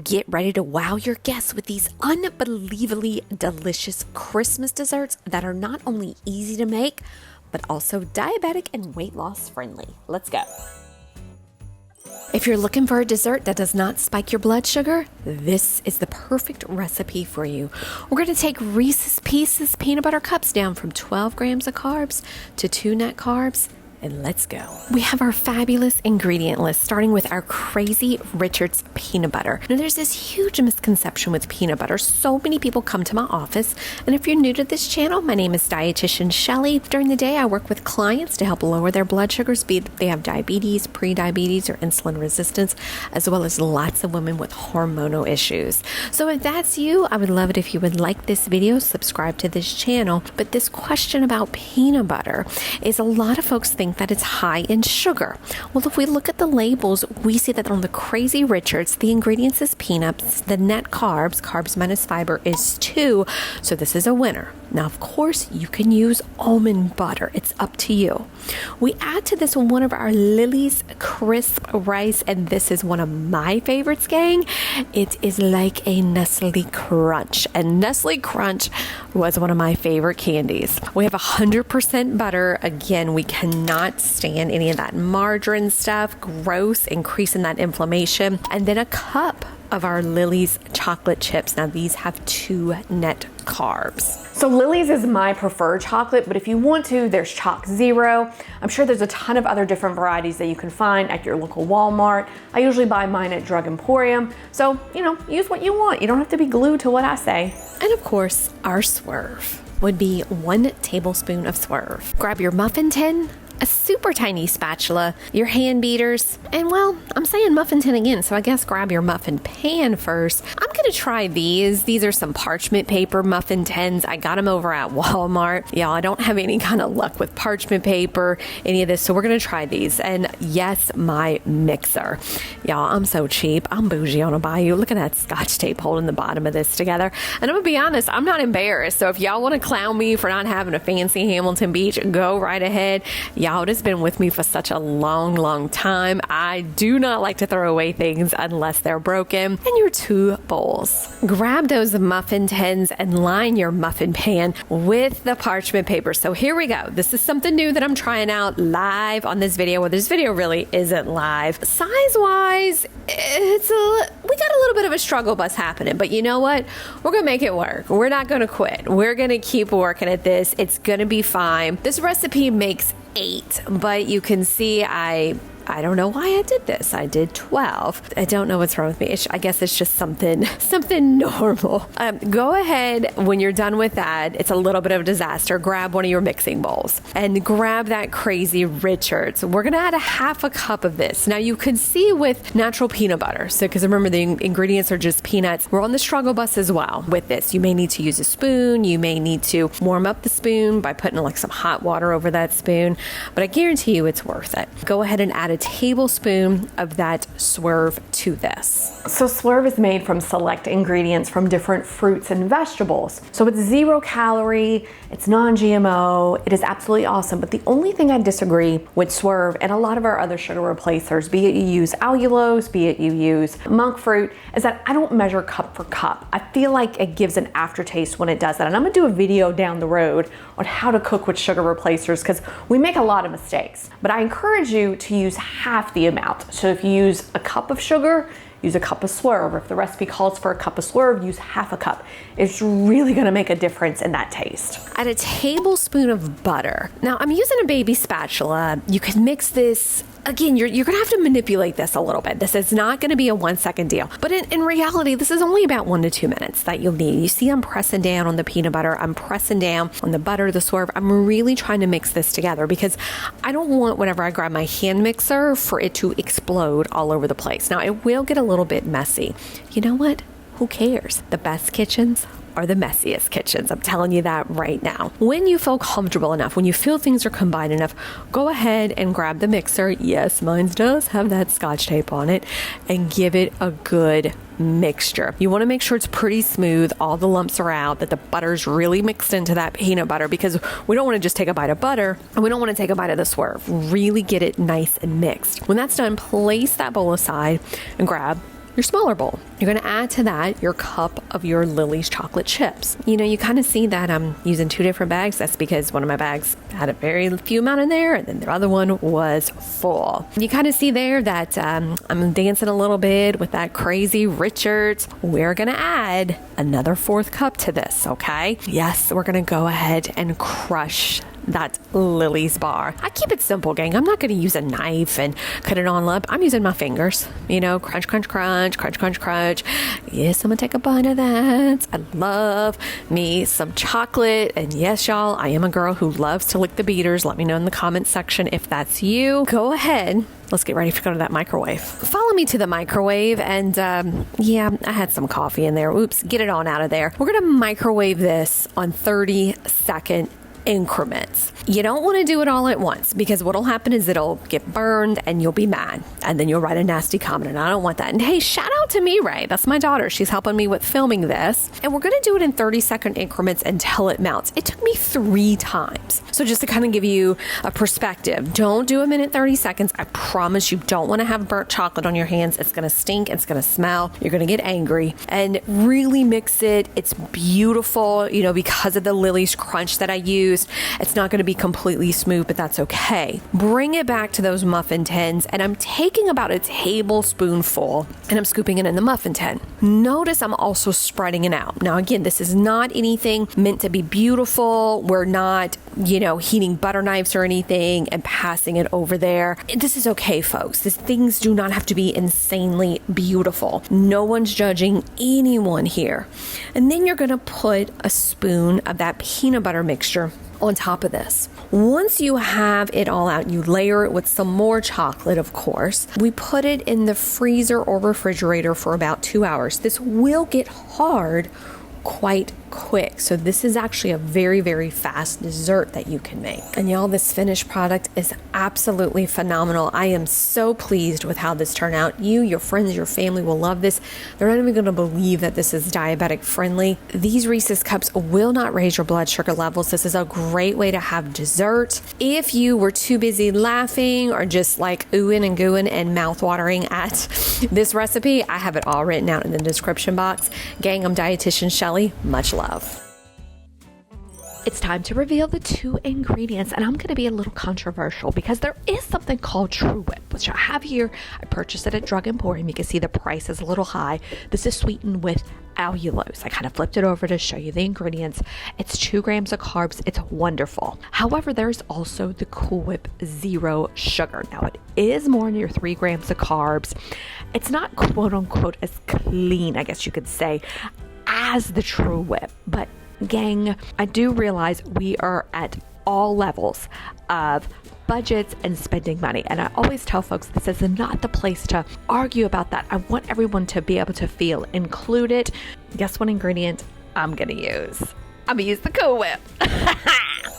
Get ready to wow your guests with these unbelievably delicious Christmas desserts that are not only easy to make, but also diabetic and weight loss friendly. Let's go. If you're looking for a dessert that does not spike your blood sugar, this is the perfect recipe for you. We're going to take Reese's Pieces peanut butter cups down from 12 grams of carbs to 2 net carbs. And let's go. We have our fabulous ingredient list, starting with our Crazy Richard's peanut butter. Now, there's this huge misconception with peanut butter. So many people come to my office, and if you're new to this channel, my name is Dietitian Shelly. During the day, I work with clients to help lower their blood sugars, be it they have diabetes, prediabetes, or insulin resistance, as well as lots of women with hormonal issues. So if that's you, I would love it if you would like this video, subscribe to this channel. But this question about peanut butter is a lot of folks think that it's high in sugar. Well, if we look at the labels, we see that on the Crazy Richards, the ingredients is peanuts, the net carbs minus fiber is 2, so this is a winner. Now, of course, you can use almond butter. It's up to you. We add to this one of our Lily's crisp rice, and this is one of my favorites, gang. It is like a Nestle Crunch, and Nestle Crunch was one of my favorite candies. We have 100% butter. Again, we cannot stand any of that margarine stuff. Gross, increasing that inflammation. And then a cup of our Lily's chocolate chips. Now, these have 2 net carbs. So Lily's is my preferred chocolate, but if you want to, there's Choc Zero. I'm sure there's a ton of other different varieties that you can find at your local Walmart. I usually buy mine at Drug Emporium. So, use what you want. You don't have to be glued to what I say. And of course, our Swerve would be 1 tablespoon of Swerve. Grab your muffin tin, a super tiny spatula, your hand beaters, and well, I'm saying muffin tin again, so I guess grab your muffin pan first. I'm gonna try these. These are some parchment paper muffin tins. I got them over at Walmart. Y'all, I don't have any kind of luck with parchment paper, any of this, so we're gonna try these. And yes, my mixer. Y'all, I'm so cheap. I'm bougie on a bayou. Look at that Scotch tape holding the bottom of this together. And I'm gonna be honest, I'm not embarrassed. So if y'all wanna clown me for not having a fancy Hamilton Beach, go right ahead. Y'all, it has been with me for such a long time. I do not like to throw away things unless they're broken. And your 2 bowls. Grab those muffin tins and line your muffin pan with the parchment paper. So here we go. This is something new that I'm trying out live on this video. Well, this video really isn't live. Size-wise, we got a little bit of a struggle bus happening, but you know what? We're gonna make it work. We're not gonna quit. We're gonna keep working at this. It's gonna be fine. This recipe makes 8, but you can see I don't know why I did this. I did 12. I don't know what's wrong with me. I guess it's just something normal. Go ahead when you're done with that. It's a little bit of a disaster. Grab one of your mixing bowls and grab that Crazy Richards. We're going to add a 1/2 cup of this. Now you can see with natural peanut butter. So, because remember the ingredients are just peanuts. We're on the struggle bus as well with this. You may need to use a spoon. You may need to warm up the spoon by putting like some hot water over that spoon, but I guarantee you it's worth it. Go ahead and add a tablespoon of that Swerve to this. So Swerve is made from select ingredients from different fruits and vegetables. So it's 0 calorie, it's non-GMO, it is absolutely awesome. But the only thing I disagree with Swerve and a lot of our other sugar replacers, be it you use allulose, be it you use monk fruit, is that I don't measure cup for cup. I feel like it gives an aftertaste when it does that. And I'm gonna do a video down the road on how to cook with sugar replacers because we make a lot of mistakes. But I encourage you to use half the amount. So if you use a cup of sugar, use a cup of Swerve. Or if the recipe calls for a cup of Swerve, use 1/2 cup. It's really gonna make a difference in that taste. Add a tablespoon of butter. Now I'm using a baby spatula. You can mix this. Again, you're going to have to manipulate this a little bit. This is not going to be a 1-second deal. But in reality, this is only about 1 to 2 minutes that you'll need. You see I'm pressing down on the peanut butter. I'm pressing down on the butter, the Swerve. I'm really trying to mix this together because I don't want whenever I grab my hand mixer for it to explode all over the place. Now, it will get a little bit messy. You know what? Who cares? The best kitchens are the messiest kitchens. I'm telling you that right now. When you feel comfortable enough, when you feel things are combined enough, go ahead and grab the mixer. Yes, mine does have that Scotch tape on it, and give it a good mixture. You want to make sure it's pretty smooth, all the lumps are out, that the butter's really mixed into that peanut butter, because we don't want to just take a bite of butter and we don't want to take a bite of the Swerve. Really get it nice and mixed. When that's done, place that bowl aside and grab your smaller bowl. You're going to add to that your cup of your Lily's chocolate chips. You know, you kind of see that I'm using 2 different bags. That's because one of my bags had a very few amount in there, and then the other one was full. You kind of see there that I'm dancing a little bit with that crazy Richards. We're going to add another 4th cup to this, okay? Yes, we're going to go ahead and crush that Lily's bar. I keep it simple, gang. I'm not going to use a knife and cut it on up. I'm using my fingers, you know, crunch, crunch, crunch, crunch, crunch, crunch. Yes, I'm going to take a bite of that. I love me some chocolate. And yes, y'all, I am a girl who loves to lick the beaters. Let me know in the comments section if that's you. Go ahead. Let's get ready to go to that microwave. Follow me to the microwave, and yeah, I had some coffee in there. Oops, get it on out of there. We're going to microwave this on 30-second increments. You don't want to do it all at once, because what'll happen is it'll get burned and you'll be mad, and then you'll write a nasty comment, and I don't want that. And hey, shout out to Mireille. That's my daughter. She's helping me with filming this, and we're going to do it in 30-second increments until it melts. It took me 3 times. So just to kind of give you a perspective, don't do a minute 30 seconds. I promise you don't want to have burnt chocolate on your hands. It's going to stink. It's going to smell. You're going to get angry, and really mix it. It's beautiful, you know, because of the Lily's crunch that I use. It's not going to be completely smooth, but that's okay. Bring it back to those muffin tins, and I'm taking about a tablespoonful and I'm scooping it in the muffin tin. Notice I'm also spreading it out. Now, again, this is not anything meant to be beautiful. We're not, you know, heating butter knives or anything and passing it over there. This is okay, folks. Things do not have to be insanely beautiful. No one's judging anyone here. And then you're going to put a spoon of that peanut butter mixture on top of this. Once you have it all out, you layer it with some more chocolate, of course. We put it in the freezer or refrigerator for about 2 hours. This will get hard quite quick. So this is actually a very, very fast dessert that you can make. And y'all, this finished product is absolutely phenomenal. I am so pleased with how this turned out. You, your friends, your family will love this. They're not even going to believe that this is diabetic friendly. These Reese's cups will not raise your blood sugar levels. This is a great way to have dessert. If you were too busy laughing or just like oohing and gooing and mouth watering at this recipe, I have it all written out in the description box. Gang, I'm Dietitian Shelly. Much love. It's time to reveal the 2 ingredients, and I'm going to be a little controversial because there is something called True Whip, which I have here. I purchased it at Drug Emporium. You can see the price is a little high. This is sweetened with allulose. I kind of flipped it over to show you the ingredients. It's 2 grams of carbs. It's wonderful. However, there's also the Cool Whip Zero Sugar. Now, it is more than your 3 grams of carbs. It's not quote unquote as clean, I guess you could say, as the True Whip, but gang, I do realize we are at all levels of budgets and spending money. And I always tell folks this is not the place to argue about that. I want everyone to be able to feel included. Guess what ingredient I'm going to use? I'm going to use the Cool Whip.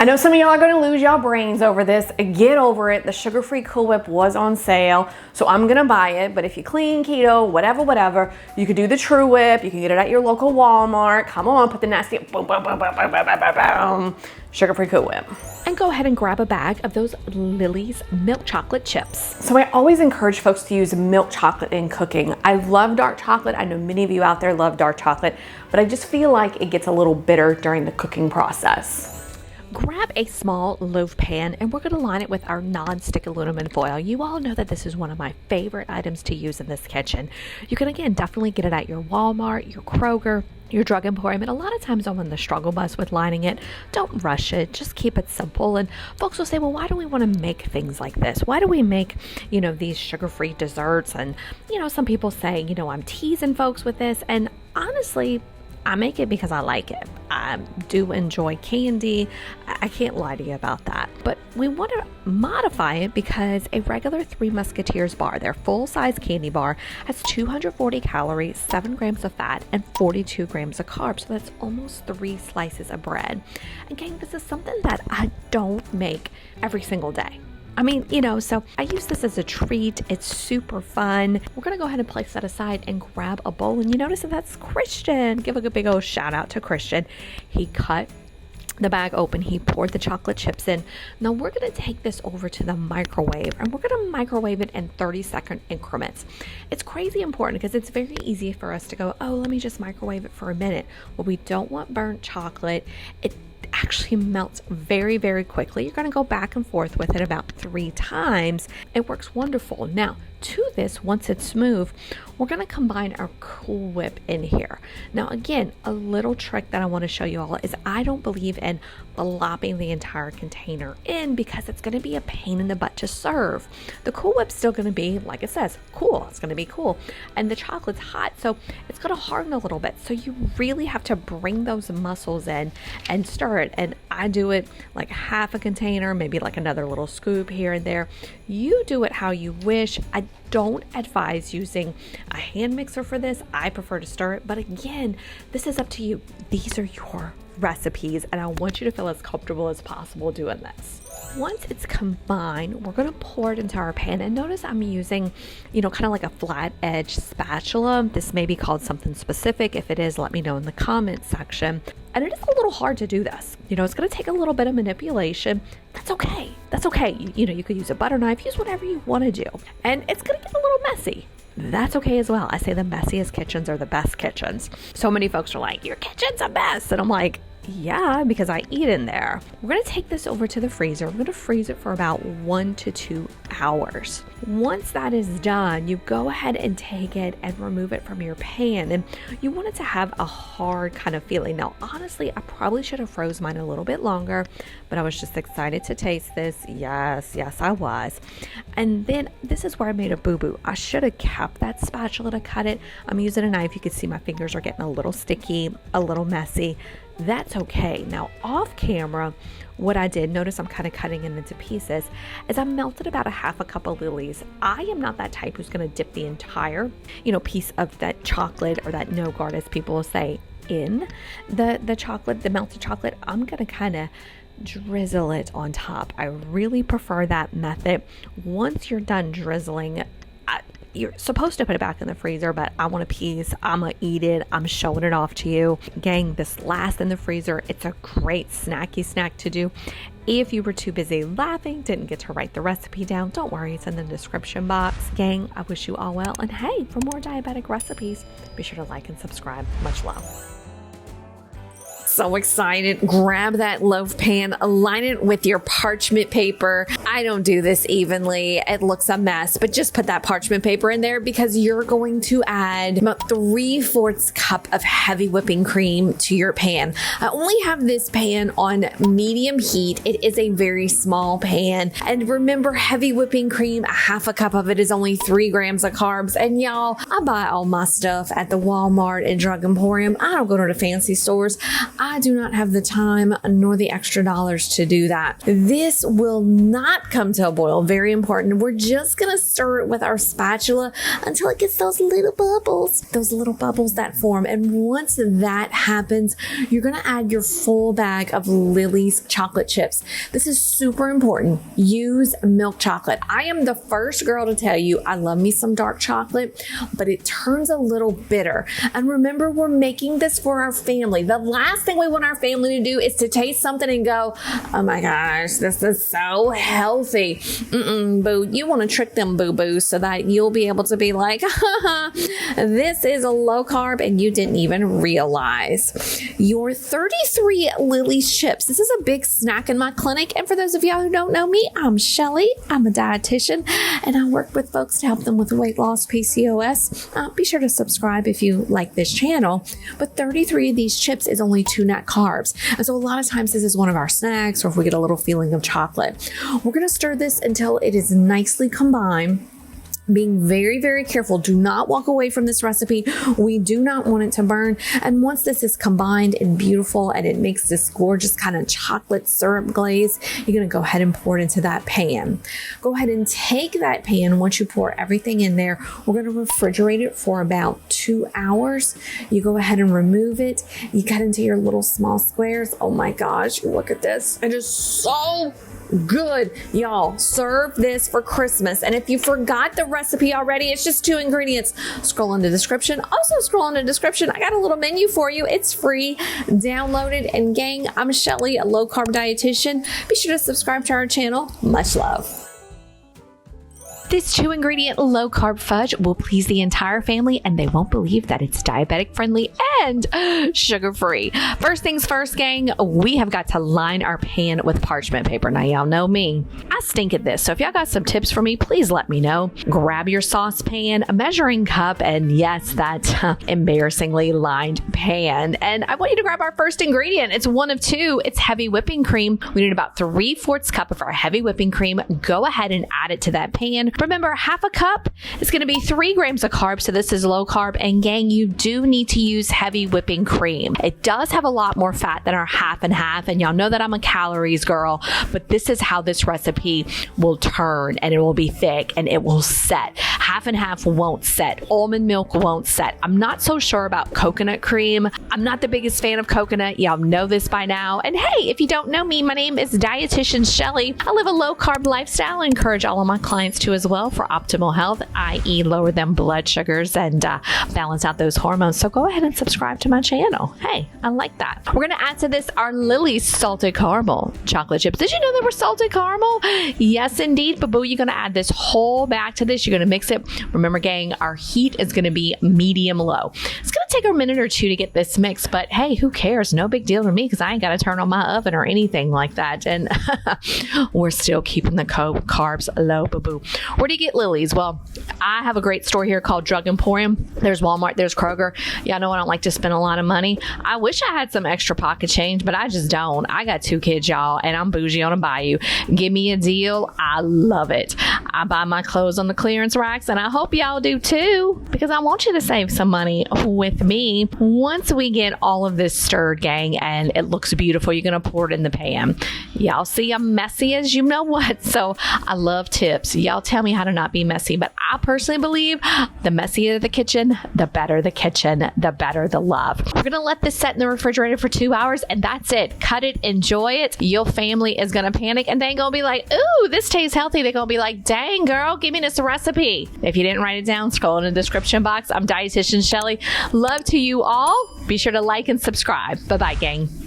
I know some of y'all are going to lose y'all brains over this. Get over it. The sugar-free Cool Whip was on sale, so I'm going to buy it. But if you clean, keto, whatever, you could do the True Whip. You can get it at your local Walmart. Come on, put the nasty boom, boom, boom, boom, boom, boom, boom, boom, sugar-free Cool Whip. And go ahead and grab a bag of those Lily's milk chocolate chips. So I always encourage folks to use milk chocolate in cooking. I love dark chocolate. I know many of you out there love dark chocolate, but I just feel like it gets a little bitter during the cooking process. Grab a small loaf pan, and we're going to line it with our non-stick aluminum foil. You all know that this is one of my favorite items to use in this kitchen. You can, again, definitely get it at your Walmart, your Kroger, your Drug Emporium, and a lot of times I'm on the struggle bus with lining it. Don't rush it. Just keep it simple. And folks will say, well, why do we want to make things like this? Why do we make, you know, these sugar-free desserts? And, you know, some people say, you know, I'm teasing folks with this. And honestly, I make it because I like it. I do enjoy candy. I can't lie to you about that. But we want to modify it because a regular Three Musketeers bar, their full-size candy bar, has 240 calories, 7 grams of fat, and 42 grams of carbs. So that's almost 3 slices of bread. Again, this is something that I don't make every single day. I mean, you know, so I use this as a treat. It's super fun. We're going to go ahead and place that aside and grab a bowl. And you notice that that's Christian. Give a big old shout out to Christian. He cut the bag open. He poured the chocolate chips in. Now we're going to take this over to the microwave, and we're going to microwave it in 30-second increments. It's crazy important because it's very easy for us to go, oh, let me just microwave it for a minute. Well, we don't want burnt chocolate. It actually melts very, very quickly. You're going to go back and forth with it about 3 times. It works wonderful. Now, to this, once it's smooth, we're going to combine our Cool Whip in here. Now, again, a little trick that I want to show you all is I don't believe in blopping the entire container in because it's going to be a pain in the butt to serve. The Cool Whip's still going to be, like it says, cool. It's going to be cool. And the chocolate's hot, so it's going to harden a little bit. So you really have to bring those muscles in and stir it. And I do it like half a container, maybe like another little scoop here and there. You do it how you wish. I don't advise using a hand mixer for this. I prefer to stir it, but again, this is up to you. These are your recipes, and I want you to feel as comfortable as possible doing this. Once it's combined, we're going to pour it into our pan, and notice I'm using, kind of like a flat edge spatula. This may be called something specific. If it is, let me know in the comment section. And it is a little hard to do this. It's going to take a little bit of manipulation. That's okay. That's okay. You could use a butter knife, use whatever you want to do. And it's going to get a little messy. That's okay as well. I say the messiest kitchens are the best kitchens. So many folks are like, your kitchen's a mess. And I'm like, yeah, because I eat in there. We're going to take this over to the freezer. We're going to freeze it for about 1 to 2 hours. Once that is done, you go ahead and take it and remove it from your pan. And you want it to have a hard kind of feeling. Now, honestly, I probably should have froze mine a little bit longer, but I was just excited to taste this. Yes, I was. And then this is where I made a boo-boo. I should have kept that spatula to cut it. I'm using a knife. You can see my fingers are getting a little sticky, a little messy. That's okay. Now off camera, what I did, notice I'm kind of cutting it into pieces, is I melted about a half a cup of lilies. I am not that type who's going to dip the entire, piece of that chocolate or that nougat, as people will say, in the chocolate, the melted chocolate. I'm going to kind of drizzle it on top. I really prefer that method. Once you're done drizzling, you're supposed to put it back in the freezer, but I want a piece. I'm gonna eat it. I'm showing it off to you. Gang, this lasts in the freezer. It's a great snacky snack to do. If you were too busy laughing, didn't get to write the recipe down, don't worry, it's in the description box. Gang, I wish you all well. And hey, for more diabetic recipes, be sure to like and subscribe. Much love. So excited. Grab that loaf pan, align it with your parchment paper. I don't do this evenly. It looks a mess, but just put that parchment paper in there because you're going to add about 3/4 cup of heavy whipping cream to your pan. I only have this pan on medium heat. It is a very small pan. And remember, heavy whipping cream, a half a cup of it is only 3 grams of carbs. And y'all, I buy all my stuff at the Walmart and Drug Emporium. I don't go to the fancy stores. I do not have the time nor the extra dollars to do that. This will not come to a boil. Very important. We're just going to stir it with our spatula until it gets those little bubbles that form. And once that happens, you're going to add your full bag of Lily's chocolate chips. This is super important. Use milk chocolate. I am the first girl to tell you I love me some dark chocolate, but it turns a little bitter. And remember, we're making this for our family. The last thing we want our family to do is to taste something and go, oh my gosh, this is so healthy. Boo. You want to trick them boo-boos so that you'll be able to be like, this is a low carb and you didn't even realize. Your 33 Lily's chips. This is a big snack in my clinic. And for those of y'all who don't know me, I'm Shelly. I'm a dietitian and I work with folks to help them with weight loss, PCOS. Be sure to subscribe if you like this channel. But 33 of these chips is only 2 net carbs. And so a lot of times this is one of our snacks, or if we get a little feeling of chocolate. We're going to stir this until it is nicely combined. Being very, very careful. Do not walk away from this recipe. We do not want it to burn. And once this is combined and beautiful and it makes this gorgeous kind of chocolate syrup glaze, you're going to go ahead and pour it into that pan. Go ahead and take that pan. Once you pour everything in there, we're going to refrigerate it for about 2 hours. You go ahead and remove it. You cut into your little small squares. Oh my gosh, look at this. It is so good. Y'all, serve this for Christmas. And if you forgot the recipe already, it's just 2 ingredients. Scroll in the description. Also scroll in the description. I got a little menu for you. It's free. Download it. And gang, I'm Shelly, a low-carb dietitian. Be sure to subscribe to our channel. Much love. This 2-ingredient low-carb fudge will please the entire family, and they won't believe that it's diabetic friendly and sugar-free. First things first, gang, we have got to line our pan with parchment paper. Now, y'all know me. I stink at this, so if y'all got some tips for me, please let me know. Grab your saucepan, a measuring cup, and yes, that embarrassingly lined pan. And I want you to grab our first ingredient. It's one of 2. It's heavy whipping cream. We need about 3/4 cup of our heavy whipping cream. Go ahead and add it to that pan. Remember, half a cup is going to be 3 grams of carbs, so this is low carb. And gang, you do need to use heavy whipping cream. It does have a lot more fat than our half and half, and y'all know that I'm a calories girl, but this is how this recipe will turn, and it will be thick, and it will set. Half and half won't set. Almond milk won't set. I'm not so sure about coconut cream. I'm not the biggest fan of coconut. Y'all know this by now. And hey, if you don't know me, my name is Dietitian Shelly. I live a low carb lifestyle and encourage all of my clients to as well for optimal health, i.e. lower them blood sugars and balance out those hormones. So go ahead and subscribe to my channel. Hey, I like that. We're going to add to this our Lily's salted caramel chocolate chips. Did you know they were salted caramel? Yes, indeed. But boo, you're going to add this whole bag to this. You're going to mix it. Remember, gang, our heat is going to be medium low. It's going to take a minute or 2 to get this mixed, but hey, who cares? No big deal to me because I ain't got to turn on my oven or anything like that. And we're still keeping the carbs low, boo. Where do you get Lily's? Well, I have a great store here called Drug Emporium. There's Walmart, there's Kroger. Y'all know I don't like to spend a lot of money. I wish I had some extra pocket change, but I just don't. I got 2 kids, y'all, and I'm bougie on a bayou. Give me a deal. I love it. I buy my clothes on the clearance racks, and I hope y'all do too, because I want you to save some money with me. Once we get all of this stirred, gang, and it looks beautiful, you're going to pour it in the pan. Y'all see I'm messy as you know what, so I love tips. Y'all tell me how to not be messy, but I personally believe the messier the kitchen, the better the kitchen, the better the love. We're going to let this set in the refrigerator for 2 hours, and that's it. Cut it, enjoy it. Your family is going to panic, and they ain't going to be like, ooh, this tastes healthy. They're going to be like, dang, girl, give me this recipe. If you didn't write it down, scroll in the description box. I'm Dietitian Shelly. Love to you all. Be sure to like and subscribe. Bye-bye, gang.